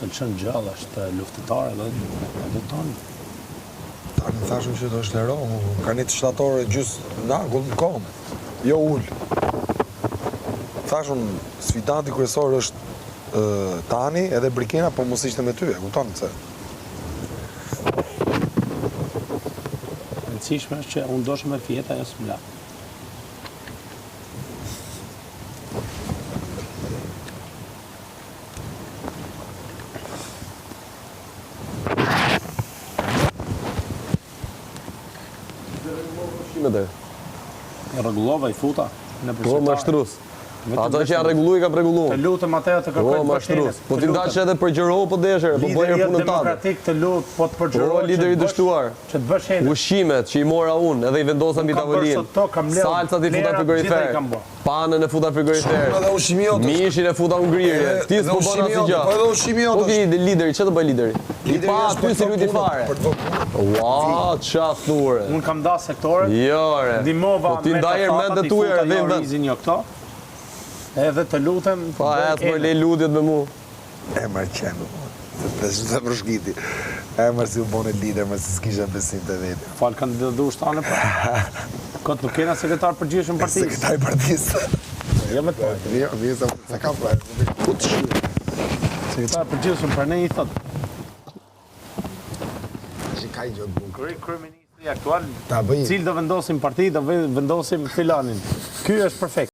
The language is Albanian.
se lëshën gjallë, është luftëtare dhe luton. Tani thashëm që të është lero, ka një të shtatore gjysë në angull në kom, jo ullë. Thashëm, sfidanti kryesor është Tani edhe Brikina, po mos ishte me ty, e kupton se. Rëndësishme është që unë doshë me fjeta, jo s'm la. Rregullova I futa në Po, mashtrus. Ato që janë rregullu I ka rregullu. Të lutem atë të kërkoj Po, mashtrus. Po ti ndash edhe për gjërohu po desher, po bëjë punën tënde. Demokratik të lut, po të Po, përgjëroj. lideri dështuar. Që të bësh hedhë. Ushqimet që I mora unë, edhe I vendosa mbi tavolinë. Salcat I futa frigorifer. Panën e futa frigorifer. Edhe ushqimi jotës. Mishin e futa ngrirje. Ti s'po bën asgjë. Po edhe ushqimi Po jotës. ki lideri, ç'të bëj lideri? I pa ty si luti fare. Për të vënë. Ua, ç'a thurë. Unë kam da sektoret. Jo, re. Ndimova Po ti ndajer mendet tuaja dhe vend. rizin jo këto. Edhe të lutem. Pa ecë më le lutjet me mua. Emër qenë, të shumë të përshkiti. Emër si u bone lider, më si s'kisha besim të vetë. Falë kandidatu shtane për. Këtë nuk kena sekretar përgjithshëm partisë. Sekretar I partisë. Jo me të pojtë. Mirë, se kam prajë. Ku të shqyë? Sekretar përgjithshëm për ne I thotë. Që ka I gjotë bukur. Kryeministri aktual, Ta bëjë. cilë do vendosim parti, do vendosim filanin. Ky është perfekt.